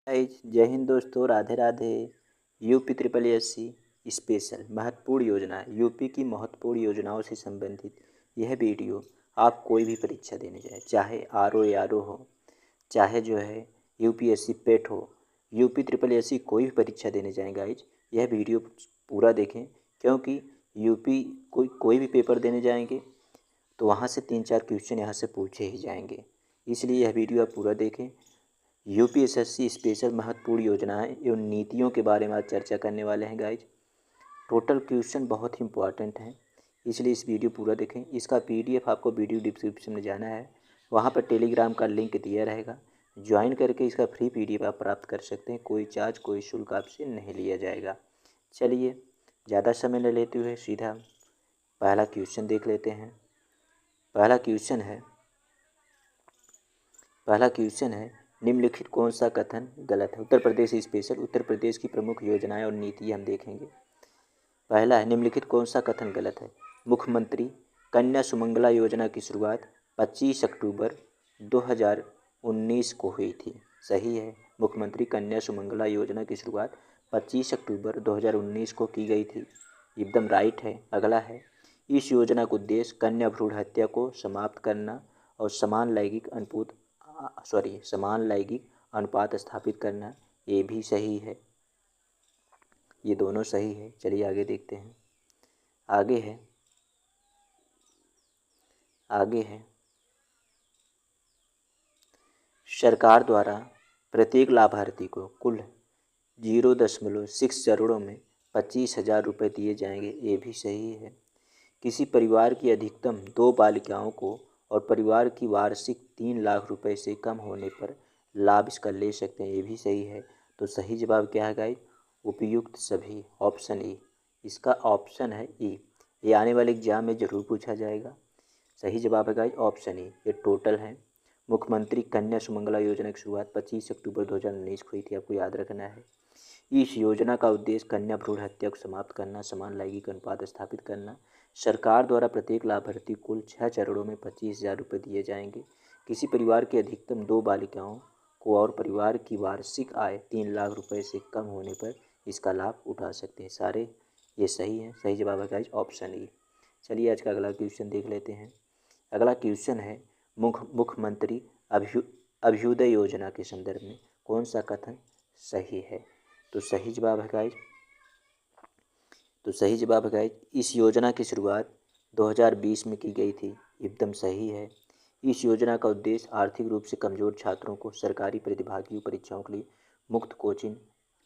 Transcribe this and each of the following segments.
जय हिंद दोस्तों, Radhe Radhe. UP triple S C special महत्वपूर्ण योजना है। यूपी की महत्वपूर्ण योजनाओं से संबंधित यह वीडियो आप कोई भी परीक्षा देने जाए, चाहे आर ओ आर ओ हो, चाहे जो है यूपीएससी पेट हो, यूपी ट्रिपल एस सी कोई भी परीक्षा देने जाएँ गाइज, यह वीडियो पूरा देखें। क्योंकि यूपी कोई भी पेपर देने जाएंगे तो वहाँ से 3-4 क्वेश्चन यहाँ से पूछे ही जाएंगे, इसलिए यह वीडियो आप पूरा देखें। यूपीएसएससी स्पेशल महत्वपूर्ण योजनाएं एवं नीतियों के बारे में आज चर्चा करने वाले हैं गाइज। टोटल क्वेश्चन बहुत ही इंपॉर्टेंट हैं, इसलिए इस वीडियो पूरा देखें। इसका पीडीएफ आपको वीडियो डिस्क्रिप्शन में जाना है, वहाँ पर टेलीग्राम का लिंक दिया रहेगा। ज्वाइन करके इसका फ्री पीडीएफ आप प्राप्त कर सकते हैं। कोई चार्ज कोई शुल्क आपसे नहीं लिया जाएगा। चलिए ज़्यादा समय न लेते हुए सीधा पहला क्वेश्चन देख लेते हैं। पहला क्वेश्चन है निम्नलिखित कौन सा कथन गलत है। उत्तर प्रदेश स्पेशल उत्तर प्रदेश की प्रमुख योजनाएं और नीति हम देखेंगे। पहला है निम्नलिखित कौन सा कथन गलत है। मुख्यमंत्री कन्या सुमंगला योजना की शुरुआत 25 अक्टूबर 2019 को हुई थी। सही है, मुख्यमंत्री कन्या सुमंगला योजना की शुरुआत 25 अक्टूबर 2019 को की गई थी, एकदम राइट है। अगला है इस योजना का उद्देश्य कन्या भ्रूण हत्या को समाप्त करना और समान लैंगिक अनुपात स्थापित करना। ये भी सही है, ये दोनों सही है। चलिए आगे देखते हैं। आगे है सरकार द्वारा प्रत्येक लाभार्थी को कुल 0.6 चरणों में 25,000 रुपये दिए जाएंगे। ये भी सही है। किसी परिवार की अधिकतम 2 बालिकाओं को और परिवार की वार्षिक 3 लाख रुपए से कम होने पर लाभ इसका ले सकते हैं। ये भी सही है। तो सही जवाब क्या है गाइस? उपयुक्त सभी, ऑप्शन ई। इसका ऑप्शन है ई। ये आने वाले एग्जाम में ज़रूर पूछा जाएगा। सही जवाब है गाइस ऑप्शन ई। ये टोटल है। मुख्यमंत्री कन्या सुमंगला योजना की शुरुआत 25 अक्टूबर 2019 को हुई थी, आपको याद रखना है। इस योजना का उद्देश्य कन्या भ्रूण हत्या को समाप्त करना, समान लैंगिक अनुपात स्थापित करना। सरकार द्वारा प्रत्येक लाभार्थी कुल 6 चरणों में 25,000 रुपये दिए जाएंगे। किसी परिवार की अधिकतम 2 बालिकाओं को और परिवार की वार्षिक आय 3 लाख रुपए से कम होने पर इसका लाभ उठा सकते हैं। सारे ये सही हैं। सही जवाब है गाइस ऑप्शन ई। चलिए आज का अगला क्वेश्चन देख लेते हैं। अगला क्वेश्चन है मुख्यमंत्री अभ्युदय योजना के संदर्भ में कौन सा कथन सही है। तो सही जवाब है गाइस इस योजना की शुरुआत 2020 में की गई थी, एकदम सही है। इस योजना का उद्देश्य आर्थिक रूप से कमज़ोर छात्रों को सरकारी प्रतिभागी परीक्षाओं के लिए मुफ्त कोचिंग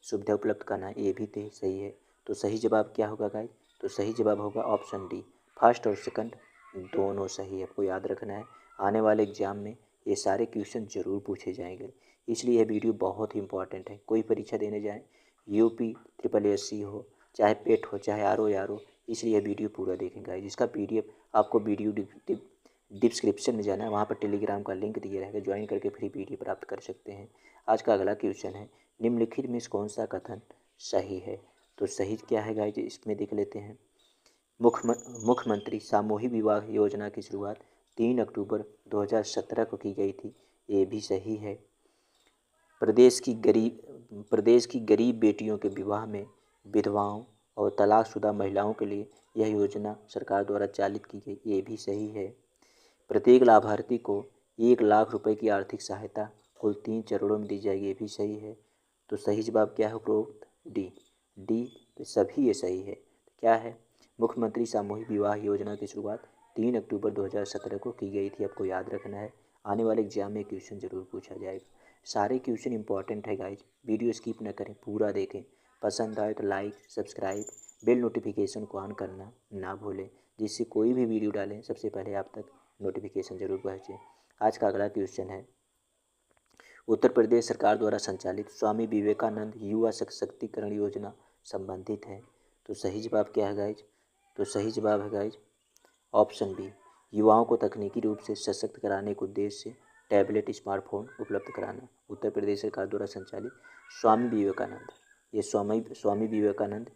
सुविधा उपलब्ध करना। ये भी सही है। तो सही जवाब क्या होगा गाइस? तो सही जवाब होगा ऑप्शन डी। फर्स्ट और सेकंड दोनों सही है, आपको याद रखना है। आने वाले एग्जाम में ये सारे क्वेश्चन जरूर पूछे जाएंगे, इसलिए यह वीडियो बहुत ही इंपॉर्टेंट है। कोई परीक्षा देने जाए, यूपी ट्रिपल एस सी हो, चाहे पेट हो, चाहे आर हो, इसलिए यह वीडियो पूरा देखेंगे। जिसका पीडीएफ आपको वीडियो डिस्क्रिप्शन में जाना है, वहाँ पर टेलीग्राम का लिंक दिया रहेगा, ज्वाइन करके फ्री पीडीएफ प्राप्त कर सकते हैं। आज का अगला क्वेश्चन है निम्नलिखित में कौन सा कथन सही है। तो सही क्या है गाइस, इसमें देख लेते हैं। मुख्यमंत्री सामूहिक विवाह योजना की शुरुआत 3 अक्टूबर 2017 को की गई थी। ये भी सही है। प्रदेश की गरीब बेटियों के विवाह में विधवाओं और तलाकशुदा महिलाओं के लिए यह योजना सरकार द्वारा चालित की गई। ये भी सही है। प्रत्येक लाभार्थी को 1 लाख रुपए की आर्थिक सहायता कुल 3 चरणों में दी जाएगी। ये भी सही है। तो सही जवाब क्या है उपरोक्त? डी। तो सभी ये सही है। क्या है? मुख्यमंत्री सामूहिक विवाह योजना की शुरुआत 3 अक्टूबर 2017 को की गई थी, आपको याद रखना है। आने वाले एग्जाम में क्वेश्चन जरूर पूछा जाएगा। सारे क्वेश्चन इंपॉर्टेंट है गाइज, वीडियो स्किप न करें, पूरा देखें। पसंद आए तो लाइक, सब्सक्राइब, बेल नोटिफिकेशन को ऑन करना ना भूलें, जिससे कोई भी वीडियो डालें सबसे पहले आप तक नोटिफिकेशन जरूर पहुँचे। आज का अगला क्वेश्चन है उत्तर प्रदेश सरकार द्वारा संचालित स्वामी विवेकानंद युवा सशक्तिकरण योजना संबंधित है। तो सही जवाब क्या है गाइज? तो सही जवाब है गाइज ऑप्शन बी। युवाओं को तकनीकी रूप से सशक्त कराने के उद्देश्य से टैबलेट स्मार्टफोन उपलब्ध कराना। उत्तर प्रदेश सरकार द्वारा संचालित स्वामी विवेकानंद, ये स्वामी विवेकानंद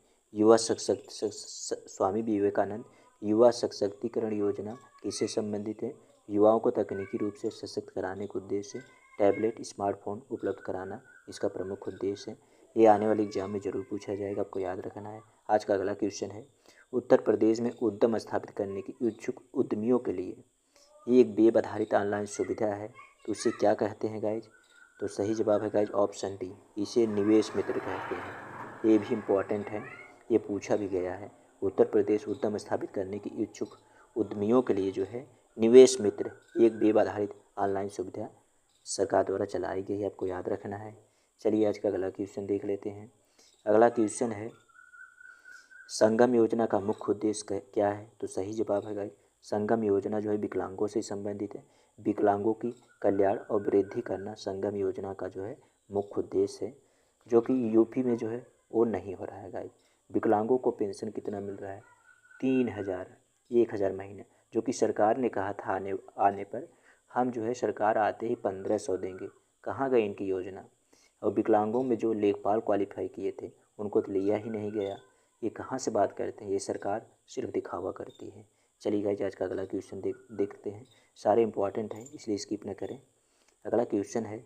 युवा सशक्तिकरण योजना किससे संबंधित है? युवाओं को तकनीकी रूप से सशक्त कराने के उद्देश्य से टैबलेट, स्मार्टफोन उपलब्ध कराना इसका प्रमुख उद्देश्य है। ये आने वाले एग्जाम में जरूर पूछा जाएगा, आपको याद रखना है। आज का अगला क्वेश्चन है, उत्तर प्रदेश में उद्यम स्थापित करने की इच्छुक उद्यमियों के लिए ये एक वेब आधारित ऑनलाइन सुविधा है, तो उसे क्या कहते हैं गाइज? तो सही जवाब है गाइज ऑप्शन डी, इसे निवेश मित्र कहते हैं। ये भी इम्पोर्टेंट है, ये पूछा भी गया है। उत्तर प्रदेश उद्यम स्थापित करने की इच्छुक उद्यमियों के लिए जो है निवेश मित्र एक वेब आधारित ऑनलाइन सुविधा सरकार द्वारा चलाई गई है, आपको याद रखना है। चलिए आज का अगला क्वेश्चन देख लेते हैं। अगला क्वेश्चन है, संगम योजना का मुख्य उद्देश्य क्या है? तो सही जवाब है गाइस, संगम योजना जो है विकलांगों से संबंधित है। विकलांगों की कल्याण और वृद्धि करना संगम योजना का जो है मुख्य उद्देश्य है, जो कि यूपी में जो है वो नहीं हो रहा है गाइस। विकलांगों को पेंशन कितना मिल रहा है? 3,000, 1,000 महीने, जो कि सरकार ने कहा था आने पर हम जो है सरकार आते ही 1,500 देंगे। कहाँ गई इनकी योजना? और विकलांगों में जो लेखपाल क्वालिफाई किए थे उनको तो लिया ही नहीं गया। ये कहाँ से बात करते हैं, ये सरकार सिर्फ दिखावा करती है। चलिए गाइस आज का अगला क्वेश्चन देखते हैं। सारे इंपॉर्टेंट हैं इसलिए स्किप न करें। अगला क्वेश्चन है,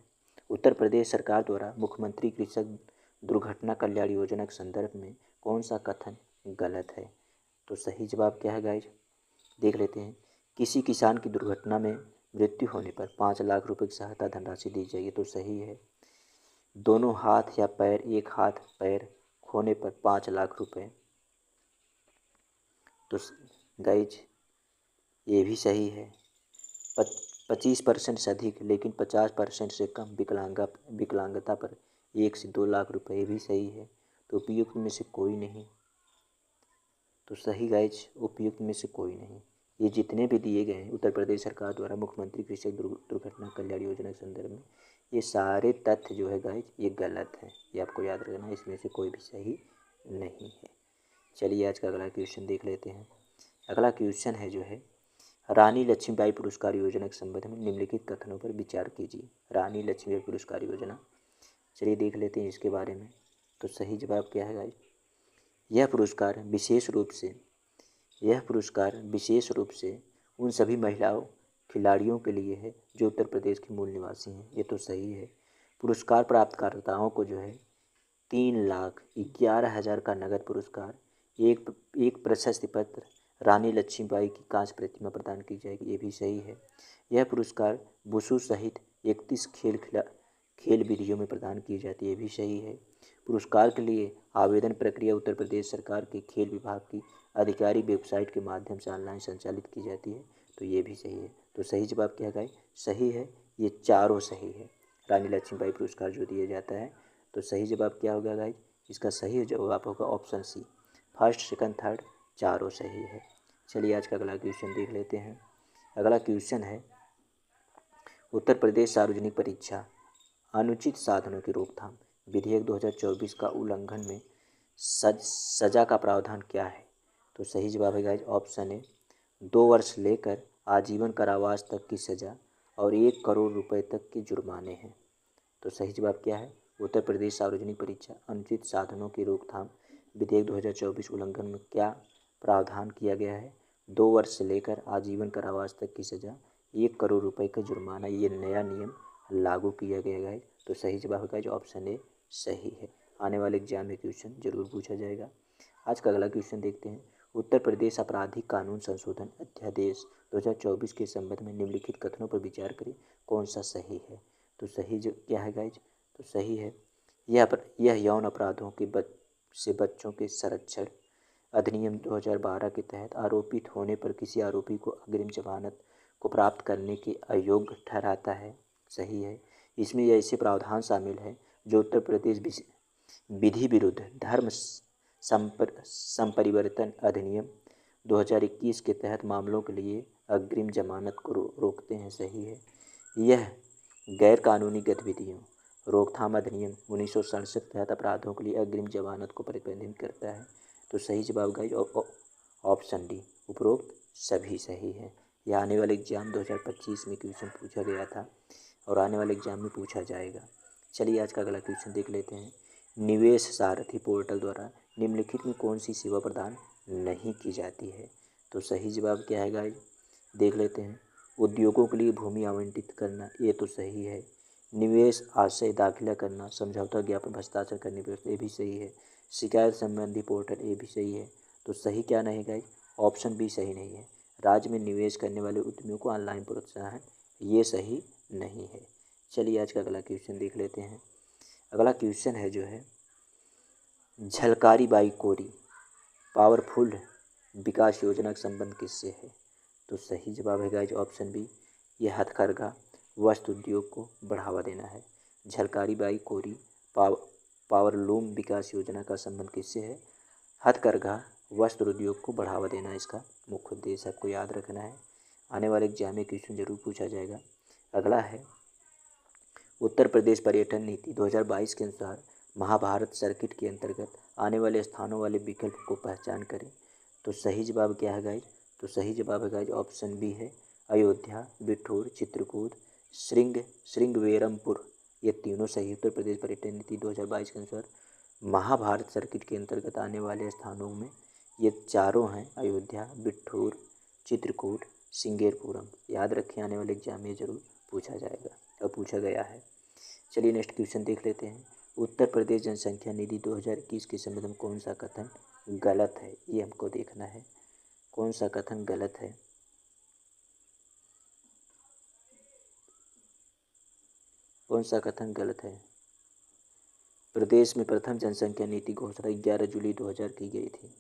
उत्तर प्रदेश सरकार द्वारा मुख्यमंत्री कृषक दुर्घटना कल्याण योजना के संदर्भ में कौन सा कथन गलत है? तो सही जवाब क्या है गाइज, देख लेते हैं। किसी किसान की दुर्घटना में मृत्यु होने पर 5 लाख रुपए की सहायता धनराशि दी जाएगी, तो सही है। दोनों हाथ या पैर, एक हाथ पैर खोने पर 5 लाख रुपए, तो गाइज ये भी सही है। 25% से अधिक लेकिन 50% से कम विकलांगता पर 1 से 2 लाख रुपए, ये भी सही है। तो उपयुक्त में से कोई नहीं, तो सही गाइज उपयुक्त में से कोई नहीं। ये जितने भी दिए गए हैं उत्तर प्रदेश सरकार द्वारा मुख्यमंत्री कृषक दुर्घटना कल्याण योजना के संदर्भ में, ये सारे तथ्य जो है गाइज ये गलत है, ये आपको याद रखना है। इसमें से कोई भी सही नहीं है। चलिए आज का अगला क्वेश्चन देख लेते हैं। अगला क्वेश्चन है जो है, रानी लक्ष्मीबाई पुरस्कार योजना के संबंध में निम्नलिखित कथनों पर विचार कीजिए। रानी लक्ष्मीबाई पुरस्कार योजना, चलिए देख लेते हैं इसके बारे में। तो सही जवाब क्या है गाइज, यह पुरस्कार विशेष रूप से उन सभी महिलाओं खिलाड़ियों के लिए है जो उत्तर प्रदेश के मूल निवासी हैं, ये तो सही है। पुरस्कार प्राप्तकर्ताओं को जो है 3,11,000 का नगद पुरस्कार, एक प्रशस्ति पत्र, रानी लक्ष्मीबाई की कांस्य प्रतिमा प्रदान की जाएगी, ये भी सही है। यह पुरस्कार वुशु सहित 31 खेल विधियों में प्रदान की जाती है, ये भी सही है। पुरस्कार के लिए आवेदन प्रक्रिया उत्तर प्रदेश सरकार के खेल विभाग की आधिकारिक वेबसाइट के माध्यम से ऑनलाइन संचालित की जाती है, तो ये भी सही है। तो सही जवाब क्या है? सही है, ये चारों सही है। रानी लक्ष्मीबाई पुरस्कार जो दिया जाता है, तो सही जवाब क्या होगा गाइज, इसका सही जवाब होगा option C, first second third चारों सही है। चलिए आज का अगला क्वेश्चन देख लेते हैं। अगला क्वेश्चन है, उत्तर प्रदेश सार्वजनिक परीक्षा अनुचित साधनों की रोकथाम विधेयक 2024 का उल्लंघन में सजा का प्रावधान क्या है? तो सही जवाब है गाइज ऑप्शन ए, 2 वर्ष लेकर आजीवन कारावास तक की सजा और 1 करोड़ रुपए तक के जुर्माने हैं। तो सही जवाब क्या है, उत्तर प्रदेश सार्वजनिक परीक्षा अनुचित साधनों की रोकथाम विधेयक 2024 उल्लंघन में क्या प्रावधान किया गया है? 2 वर्ष से लेकर आजीवन कारावास तक की सजा, 1 करोड़ रुपए का जुर्माना, ये नया नियम लागू किया गया है। तो सही जवाब है जो ऑप्शन ए सही है। आने वाले एग्जाम में क्वेश्चन जरूर पूछा जाएगा। आज का अगला क्वेश्चन देखते हैं। उत्तर प्रदेश आपराधिक कानून संशोधन अध्यादेश 2024 के संबंध में निम्नलिखित कथनों पर विचार करें, कौन सा सही है? तो सही जो क्या है गाइज, तो सही है, यह यौन अपराधों के बच्चों के संरक्षण अधिनियम 2012 के तहत आरोपित होने पर किसी आरोपी को अग्रिम जमानत को प्राप्त करने के अयोग्य ठहराता है, सही है। इसमें ऐसे प्रावधान शामिल हैं जो उत्तर प्रदेश विधि विरुद्ध धर्म संपरिवर्तन अधिनियम 2021 के तहत मामलों के लिए अग्रिम जमानत को रोकते हैं, सही है। यह गैर कानूनी गतिविधियों रोकथाम अधिनियम 1967 के तहत अपराधों के लिए अग्रिम जमानत को प्रतिबंधित करता है। तो सही जवाब गाइज ऑप्शन डी, उपरोक्त सभी सही है। यह आने वाले एग्जाम 2025 में क्वेश्चन पूछा गया था और आने वाले एग्जाम में पूछा जाएगा। चलिए आज का अगला क्वेश्चन देख लेते हैं। निवेश सारथी पोर्टल द्वारा निम्नलिखित में कौन सी सेवा प्रदान नहीं की जाती है? तो सही जवाब क्या है गाइज, देख लेते हैं। उद्योगों के लिए भूमि आवंटित करना, ये तो सही है। निवेश आशय दाखिला करना, समझौता ज्ञापन पर हस्ताक्षर करने की व्यवस्था, ये भी सही है। शिकायत संबंधी पोर्टल, ये भी सही है। तो सही क्या नहीं गाइस, ऑप्शन बी सही नहीं है। राज्य में निवेश करने वाले उद्यमियों को ऑनलाइन प्रोत्साहन, ये सही नहीं है। चलिए आज का अगला क्वेश्चन देख लेते हैं। अगला क्वेश्चन है जो है, झलकारी बाई कोरी पावरफुल विकास योजना का संबंध किससे है? तो सही जवाब है गाइस ऑप्शन बी, ये हथकरघा वस्त्र उद्योग को बढ़ावा देना है। झलकारी बाई कोरी पावरलूम विकास योजना का संबंध किससे है? हथकरघा वस्त्र उद्योग को बढ़ावा देना इसका मुख्य उद्देश्य, आपको याद रखना है। आने वाले एग्जाम में क्वेश्चन जरूर पूछा जाएगा। अगला है, उत्तर प्रदेश पर्यटन नीति 2022 के अनुसार महाभारत सर्किट के अंतर्गत आने वाले स्थानों वाले विकल्प को पहचान करें। तो सही जवाब क्या है गाइज? तो सही जवाब है गाइज ऑप्शन बी है, अयोध्या, बिठूर, चित्रकूट, श्रृंगवेरमपुर, ये तीनों सही। उत्तर प्रदेश पर्यटन नीति 2022 के अनुसार महाभारत सर्किट के अंतर्गत आने वाले स्थानों में ये चारों हैं, अयोध्या, बिठूर, चित्रकूट, श्रृंगेरपुरम। याद रखें, आने वाले एग्जाम में जरूर पूछा जाएगा और पूछा गया है। चलिए नेक्स्ट क्वेश्चन देख लेते हैं। उत्तर प्रदेश जनसंख्या निधि 2021 के संबंध में कौन सा कथन गलत है? ये हमको देखना है, कौन सा कथन गलत है। कौन सा कथन गलत है? प्रदेश में प्रथम जनसंख्या नीति घोषणा 11 जुलाई 2000 की गई थी।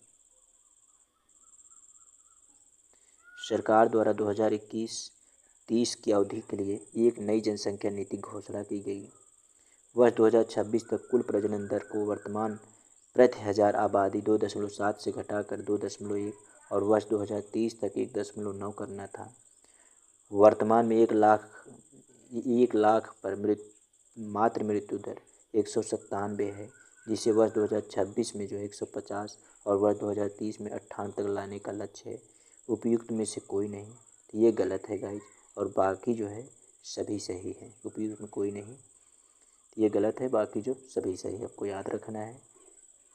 सरकार द्वारा 2021-30 की अवधि के लिए एक नई जनसंख्या नीति घोषणा की गई। वर्ष 2026 तक कुल प्रजनन दर को वर्तमान प्रति हजार आबादी 2.7 से घटाकर 2.1 और वर्ष 2030 तक 1.9 करना था। वर्तमान में 1 लाख पर मात्र मृत्यु दर 197 है, जिसे वर्ष 2026 में जो 150 और वर्ष 2030 में 98 तक लाने का लक्ष्य है। उपयुक्त में से कोई नहीं, तो ये गलत है गाइज, और बाकी जो है सभी सही है। उपयुक्त में कोई नहीं, ये गलत है, बाकी जो सभी सही है, आपको याद रखना है।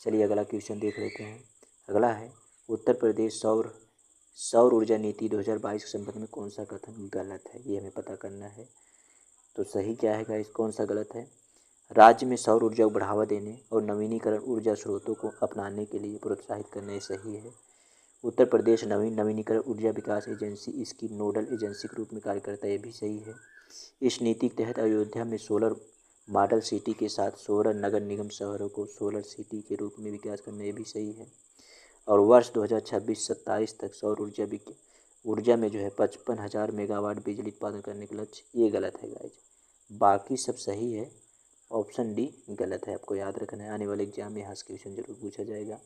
चलिए अगला क्वेश्चन देख लेते हैं। अगला है, उत्तर प्रदेश सौर ऊर्जा नीति 2022 के संबंध में कौन सा कथन गलत है? ये हमें पता करना है। तो सही क्या है गाइस, कौन सा गलत है? राज्य में सौर ऊर्जा को बढ़ावा देने और नवीनीकरण ऊर्जा स्रोतों को अपनाने के लिए प्रोत्साहित करना, सही है। उत्तर प्रदेश नवीनीकरण ऊर्जा विकास एजेंसी इसकी नोडल एजेंसी के रूप में कार्य करता है, ये भी सही है। इस नीति के तहत अयोध्या में सोलर मॉडल सिटी के साथ सोलर नगर निगम शहरों को सोलर सिटी के रूप में विकास करना, ये भी सही है। और वर्ष 2026-27 तक सौर ऊर्जा में जो है 55,000 मेगावाट बिजली उत्पादन करने का लक्ष्य, ये गलत है गाइज। बाकी सब सही है, ऑप्शन डी गलत है, आपको याद रखना है। आने वाले एग्जाम में यहाँ से क्वेश्चन जरूर पूछा जाएगा।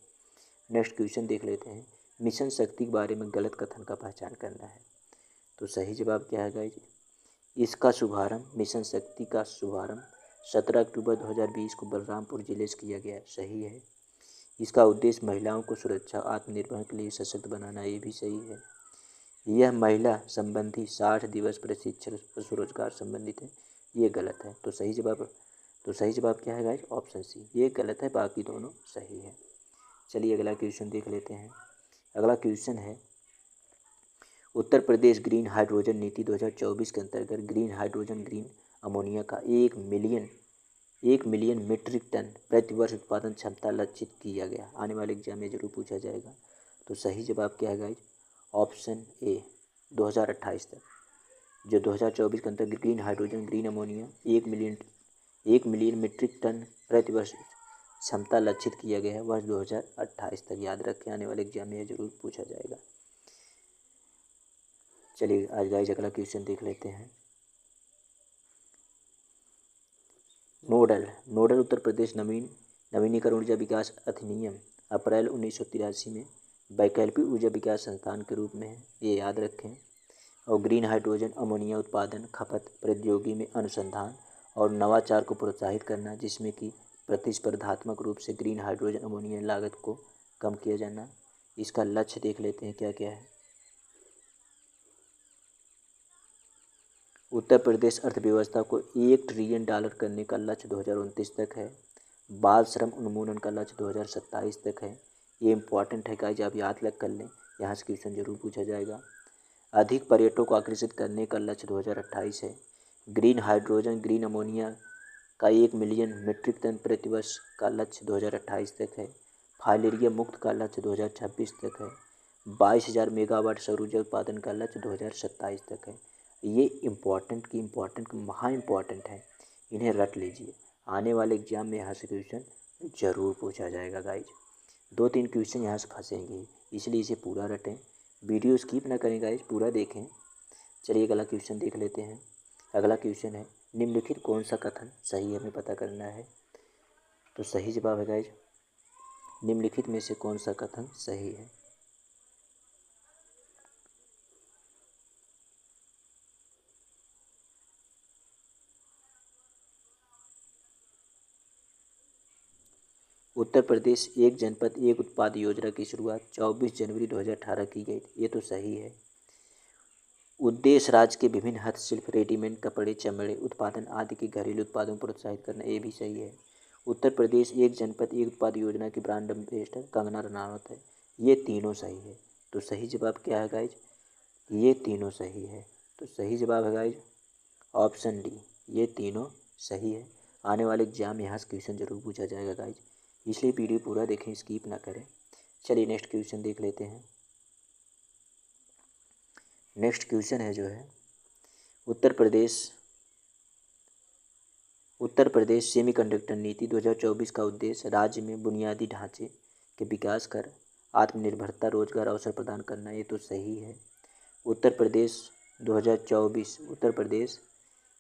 नेक्स्ट क्वेश्चन देख लेते हैं। मिशन शक्ति के बारे में गलत कथन का पहचान करना है। तो सही जवाब क्या है गाइज? इसका शुभारंभ, मिशन शक्ति का शुभारंभ 17 अक्टूबर 2020 को बलरामपुर जिले से किया गया, सही है। इसका उद्देश्य महिलाओं को सुरक्षा आत्मनिर्भर के लिए सशक्त बनाना, ये भी सही है। यह महिला संबंधी 60 दिवस प्रशिक्षण स्वरोजगार संबंधित है, ये गलत है। तो सही जवाब क्या है गाइस? ऑप्शन सी, ये गलत है, बाकी दोनों सही है। चलिए अगला क्वेश्चन देख लेते हैं। अगला क्वेश्चन है, उत्तर प्रदेश ग्रीन हाइड्रोजन नीति 2024 के अंतर्गत ग्रीन हाइड्रोजन ग्रीन अमोनिया का 1 मिलियन मीट्रिक टन प्रति वर्ष उत्पादन क्षमता लक्षित किया गया। आने वाले एग्जाम में जरूर पूछा जाएगा। तो सही जवाब क्या है गाइज? ऑप्शन ए, 2028 तक। जो 2024 के अंतर्गत green hydrogen green ammonia 1 million metric tonne प्रति वर्ष क्षमता लक्षित किया गया है, वर्ष 2028 तक। याद रखें, आने वाले एग्जाम में जरूर पूछा जाएगा। चलिए आज गाइज अगला क्वेश्चन देख लेते हैं। नोडल उत्तर प्रदेश नवीनीकरण ऊर्जा विकास अधिनियम अप्रैल 1983 में वैकल्पिक ऊर्जा विकास संस्थान के रूप में है, ये याद रखें। और ग्रीन हाइड्रोजन अमोनिया उत्पादन खपत प्रौद्योगिकी में अनुसंधान और नवाचार को प्रोत्साहित करना, जिसमें कि प्रतिस्पर्धात्मक रूप से ग्रीन हाइड्रोजन अमोनिया लागत को कम किया जाना। इसका लक्ष्य देख लेते हैं क्या क्या है। उत्तर प्रदेश अर्थव्यवस्था को $1 ट्रिलियन करने का लक्ष्य 2029 तक है। बाल श्रम उन्मूलन का लक्ष्य 2027 तक है। ये इंपॉर्टेंट है गाइस, आप याद कर लें, यहाँ से क्वेश्चन जरूर पूछा जाएगा। अधिक पर्यटकों को आकर्षित करने का लक्ष्य 2028 है। ग्रीन हाइड्रोजन ग्रीन अमोनिया का 1 मिलियन मीट्रिक टन प्रति वर्ष का लक्ष्य 2028 तक है। फाइलेरिया मुक्त का लक्ष्य 2026 तक है। 22,000 मेगावाट सौर ऊर्जा उत्पादन का लक्ष्य 2027 तक है। ये इम्पोर्टेंट महा इम्पोर्टेंट है, इन्हें रट लीजिए। आने वाले एग्जाम में यहाँ से क्वेश्चन जरूर पूछा जाएगा गाइज। 2-3 क्वेश्चन यहाँ से फंसेंगे, इसलिए इसे पूरा रटें, वीडियो स्किप ना करें गाइज, पूरा देखें। चलिए अगला क्वेश्चन देख लेते हैं। अगला क्वेश्चन है, निम्नलिखित कौन सा कथन सही है, हमें पता करना है। तो सही जवाब है गाइज, निम्नलिखित में से कौन सा कथन सही है। उत्तर प्रदेश एक जनपद एक उत्पाद योजना की शुरुआत 24 जनवरी 2018 की गई थी। ये तो सही है। उद्देश्य राज्य के विभिन्न हस्तशिल्प, रेडीमेड कपड़े, चमड़े उत्पादन आदि के घरेलू उत्पादों को प्रोत्साहित करना, ये भी सही है। उत्तर प्रदेश एक जनपद एक उत्पाद योजना की ब्रांड एम्बेसडर कंगना रनावत है। ये तीनों सही है। तो सही जवाब क्या है गाइज, ये तीनों सही है। तो सही जवाब है गाइज ऑप्शन डी, ये तीनों सही है। आने वाले एग्जाम में यहाँ से क्वेश्चन जरूर पूछा जाएगा गाइज, इसलिए वीडियो पूरा देखें, स्किप ना करें। चलिए नेक्स्ट क्वेश्चन देख लेते हैं। नेक्स्ट क्वेश्चन है जो है, उत्तर प्रदेश सेमीकंडक्टर नीति 2024 का उद्देश्य राज्य में बुनियादी ढांचे के विकास कर आत्मनिर्भरता, रोजगार अवसर प्रदान करना। ये तो सही है। उत्तर प्रदेश 2024 उत्तर प्रदेश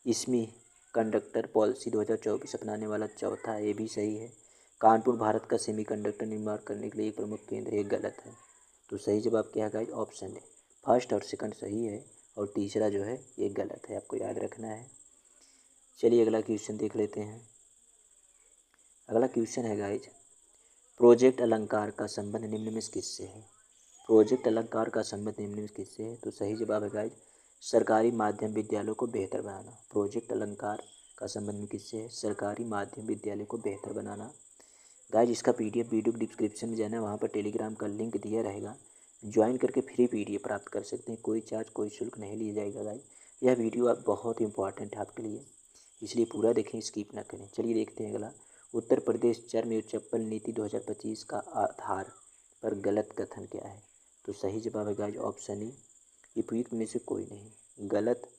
इसमी कंडक्टर पॉलिसी 2024 अपनाने वाला चौथा है, ये भी सही है। कानपुर भारत का सेमीकंडक्टर निर्माण करने के लिए एक प्रमुख केंद्र है, ये गलत है। तो सही जवाब क्या है गाइस, ऑप्शन है। फर्स्ट और सेकंड सही है और तीसरा जो है ये गलत है, आपको याद रखना है। चलिए अगला क्वेश्चन देख लेते हैं। अगला क्वेश्चन है गाइज, प्रोजेक्ट अलंकार का संबंध निम्न में किससे है। प्रोजेक्ट अलंकार का संबंध निम्न में किससे है। तो सही जवाब है गाइज सरकारी माध्यम विद्यालयों को बेहतर बनाना। प्रोजेक्ट अलंकार का संबंध किससे है, सरकारी माध्यम विद्यालय को बेहतर बनाना। गाइज इसका पीडीएफ वीडियो डिस्क्रिप्शन में जाना है, वहाँ पर टेलीग्राम का लिंक दिया रहेगा, ज्वाइन करके फ्री पीडीएफ प्राप्त कर सकते हैं। कोई चार्ज कोई शुल्क नहीं लिया जाएगा गाइज। यह वीडियो आप बहुत इंपॉर्टेंट है आपके लिए, इसलिए पूरा देखें, स्किप ना करें। चलिए देखते हैं अगला, उत्तर प्रदेश चर्म एवं चप्पल नीति 2025 का आधार पर गलत कथन क्या है। तो सही जवाब है गाइज ऑप्शन ई, उपयुक्त में से कोई नहीं। गलत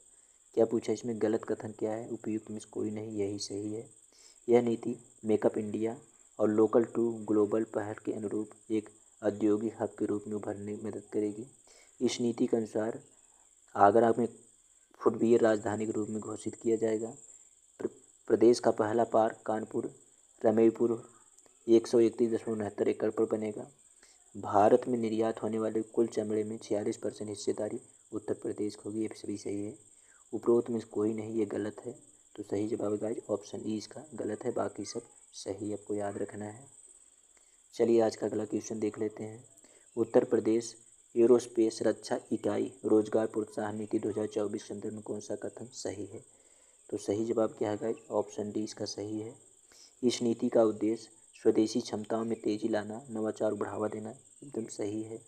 क्या पूछा इसमें, गलत कथन क्या है, उपयुक्त में से कोई नहीं, यही सही है। यह नीति मेकअप इंडिया और लोकल टू ग्लोबल पहल के अनुरूप एक औद्योगिक हब के रूप में उभरने में मदद करेगी। इस नीति के अनुसार आगरा में फुटवियर राजधानी के रूप में घोषित किया जाएगा। प्रदेश का पहला पार्क कानपुर रमेयपुर 131.69 एकड़ पर बनेगा। भारत में निर्यात होने वाले कुल चमड़े में 46% हिस्सेदारी उत्तर प्रदेश को होगी, ये सभी सही है। उपरोक्त में कोई नहीं, ये गलत है। तो सही जवाब है गाइस ऑप्शन ई इसका गलत है, बाकी सब सही आपको याद रखना है। चलिए आज का अगला क्वेश्चन देख लेते हैं। उत्तर प्रदेश एरोस्पेस रक्षा इकाई रोजगार प्रोत्साहन नीति 2024 के संदर्भ में कौन सा कथन सही है। तो सही जवाब क्या है गाइस, ऑप्शन डी इसका सही है। इस नीति का उद्देश्य स्वदेशी क्षमताओं में तेजी लाना, नवाचार को बढ़ावा देना, एकदम सही है।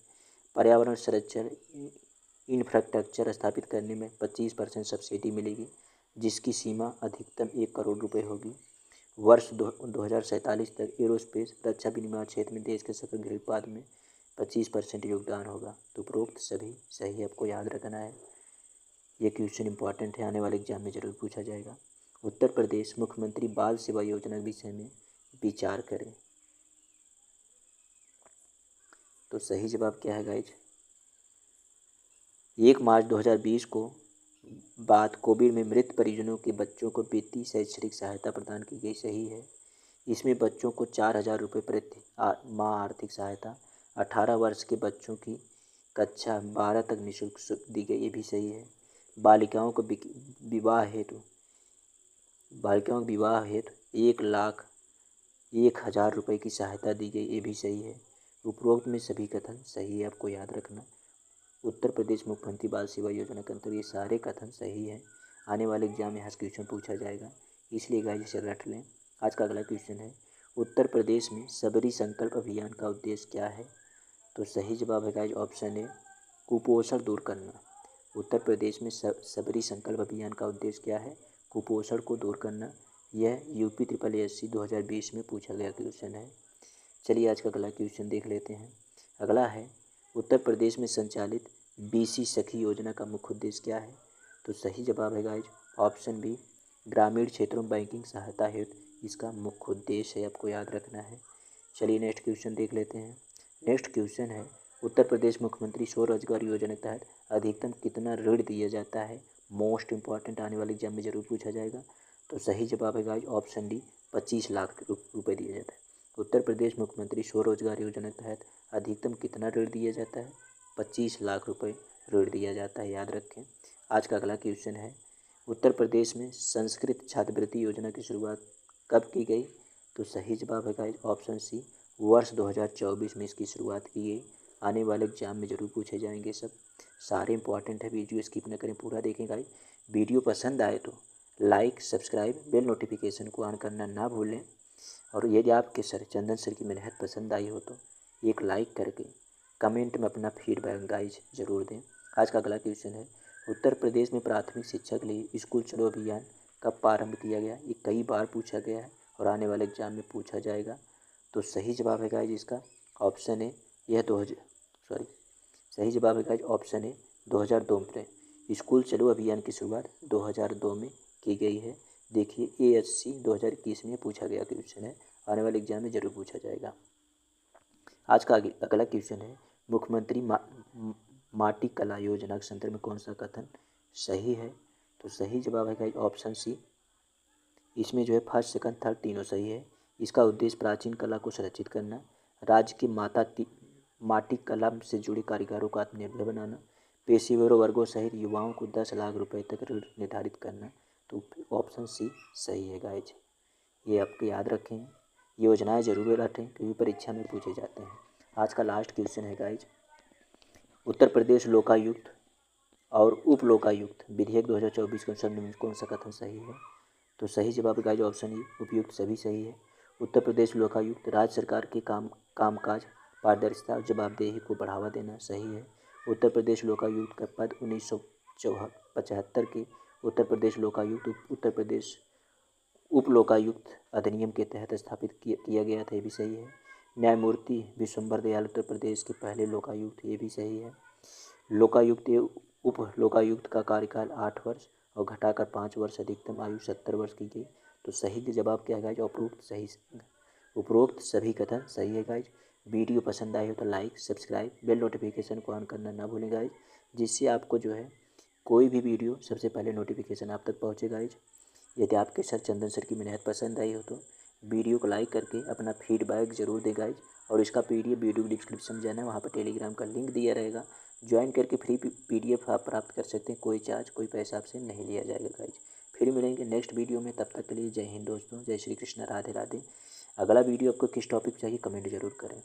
पर्यावरण संरक्षण इंफ्रास्ट्रक्चर स्थापित करने में 25% सब्सिडी मिलेगी, जिसकी सीमा अधिकतम 1 करोड़ रुपए होगी। वर्ष 2047 तक एरोस्पेस रक्षा विनिर्माण क्षेत्र में देश के सकल घरेलू उत्पाद में 25% योगदान होगा। तो उपरोक्त सभी सही आपको याद रखना है, ये क्वेश्चन इंपॉर्टेंट है, आने वाले एग्जाम में जरूर पूछा जाएगा। उत्तर प्रदेश मुख्यमंत्री बाल सेवा योजना के विषय में विचार करें। तो सही जवाब क्या है गाइज, 1 मार्च 2020 को बाद कोविड में मृत परिजनों के बच्चों को वित्तीय शैक्षणिक सहायता प्रदान की गई, सही है। इसमें बच्चों को 4,000 रुपये प्रति माह आर्थिक सहायता, 18 वर्ष के बच्चों की कक्षा 12 तक निःशुल्क दी गई, ये भी सही है। बालिकाओं को विवाह हेतु 1,01,000 रुपये की सहायता दी गई, ये भी सही है। उपरोक्त में सभी कथन सही है, आपको याद रखना। उत्तर प्रदेश मुख्यमंत्री बाल सेवा योजना के अंतर्गत ये सारे कथन सही है। आने वाले एग्जाम में यहाँ से क्वेश्चन पूछा जाएगा, इसलिए गाइस इसे रट लें। आज का अगला क्वेश्चन है, उत्तर प्रदेश में सबरी संकल्प अभियान का उद्देश्य क्या है। तो सही जवाब है गाइस ऑप्शन ए, कुपोषण दूर करना। उत्तर प्रदेश में सबरी संकल्प अभियान का उद्देश्य क्या है, कुपोषण को दूर करना। यह यूपी SSSC 2020 में पूछा गया क्वेश्चन है। चलिए आज का अगला क्वेश्चन देख लेते हैं। अगला है, उत्तर प्रदेश में संचालित BC सखी योजना का मुख्य उद्देश्य क्या है? तो सही जवाब है गाइज ऑप्शन बी, ग्रामीण क्षेत्रों में बैंकिंग सहायता हेतु इसका मुख्य उद्देश्य है, आपको याद रखना है। चलिए नेक्स्ट क्वेश्चन देख लेते हैं। नेक्स्ट क्वेश्चन है, उत्तर प्रदेश मुख्यमंत्री स्वरोजगार योजना के तहत अधिकतम कितना ऋण दिया जाता है? मोस्ट इंपॉर्टेंट, आने वाले एग्जाम में जरूर पूछा जाएगा। तो सही जवाब है गाइज ऑप्शन डी, 25 लाख रुपए दिया जाता है। उत्तर प्रदेश मुख्यमंत्री स्वरोजगार योजना के तहत अधिकतम कितना ऋण दिया जाता है? 25 लाख रुपए ऋण दिया जाता है, याद रखें। आज का अगला क्वेश्चन है, उत्तर प्रदेश में संस्कृत छात्रवृत्ति योजना की शुरुआत कब की गई? तो सही जवाब है गाइज ऑप्शन सी, वर्ष 2024 में इसकी शुरुआत की गई। आने वाले एग्जाम में जरूर पूछे जाएंगे सब, सारे इंपॉर्टेंट है, वीडियो स्किप न करें, पूरा देखें गाइज। वीडियो पसंद आए तो लाइक, सब्सक्राइब, बेल नोटिफिकेशन को ऑन करना ना भूलें। और यदि आपके सर चंदन सर की मेहनत पसंद आई हो तो एक लाइक करके कमेंट में अपना फीडबैक गाइज जरूर दें। आज का अगला क्वेश्चन है, उत्तर प्रदेश में प्राथमिक शिक्षा के लिए स्कूल चलो अभियान कब प्रारंभ किया गया? ये कई बार पूछा गया है और आने वाले एग्जाम में पूछा जाएगा। तो सही जवाब है गाइज इसका ऑप्शन है, यह सही जवाब है गाइज ऑप्शन है 2002 में। स्कूल चलो अभियान की शुरुआत 2002 में की गई है। देखिए ASC 2021 में पूछा गया क्वेश्चन है, आने वाले एग्जाम में जरूर पूछा जाएगा। आज का अगला क्वेश्चन है, मुख्यमंत्री माटी कला योजना के संदर्भ में कौन सा कथन सही है? तो सही जवाब है गाइस ऑप्शन सी। इसमें जो है फर्स्ट, सेकंड, थर्ड तीनों सही है। इसका उद्देश्य प्राचीन कला को संरक्षित करना, राज्य की माटी कला से जुड़े कारीगरों को आत्मनिर्भर बनाना, पेशेवरों वर्गों सहित युवाओं को 10 लाख रुपए तक ऋण निर्धारित करना। तो ऑप्शन सी सही है गाइज, ये आपको याद रखें, योजनाएं जरूर रखें क्योंकि परीक्षा में पूछे जाते हैं। आज का लास्ट क्वेश्चन है गाइज, उत्तर प्रदेश लोकायुक्त और उप लोकायुक्त विधेयक 2024 के संबंध में कौन सा कथन सही है? तो सही जवाब गाइज ऑप्शन ई, उपयुक्त सभी सही है। उत्तर प्रदेश लोकायुक्त राज्य सरकार के कामकाज, पारदर्शिता और जवाबदेही को बढ़ावा देना सही है। उत्तर प्रदेश लोकायुक्त का पद 1975 के उत्तर प्रदेश लोकायुक्त उत्तर प्रदेश उप लोकायुक्त अधिनियम के तहत स्थापित किया गया था, ये भी सही है। न्यायमूर्ति विश्वम्बर दयाल उत्तर प्रदेश के पहले लोकायुक्त, ये भी सही है। लोकायुक्त उप लोकायुक्त का कार्यकाल 8 वर्ष और घटाकर 5 वर्ष, अधिकतम आयु 70 वर्ष की गई। तो सही जवाब क्या है गाइज? उपरोक्त सभी कथन सही है गाइज। वीडियो पसंद आई हो तो लाइक, सब्सक्राइब, बेल नोटिफिकेशन को ऑन करना ना भूलें गाइज, जिससे आपको जो है कोई भी वीडियो सबसे पहले नोटिफिकेशन आप तक पहुँचे गाइज। यदि आपके सर चंदन सर की मेहनत पसंद आई हो तो वीडियो को लाइक करके अपना फीडबैक जरूर दें गाइज। और इसका PDF वीडियो डिस्क्रिप्शन में जाना है, वहाँ पर टेलीग्राम का लिंक दिया रहेगा, ज्वाइन करके फ्री PDF आप प्राप्त कर सकते हैं, कोई चार्ज कोई पैसा आपसे नहीं लिया जाएगा गाइज। फिर मिलेंगे नेक्स्ट वीडियो में, तब तक के लिए जय हिंद दोस्तों, जय श्री कृष्ण, राधे राधे। अगला वीडियो आपको किस टॉपिक चाहिए कमेंट जरूर करें।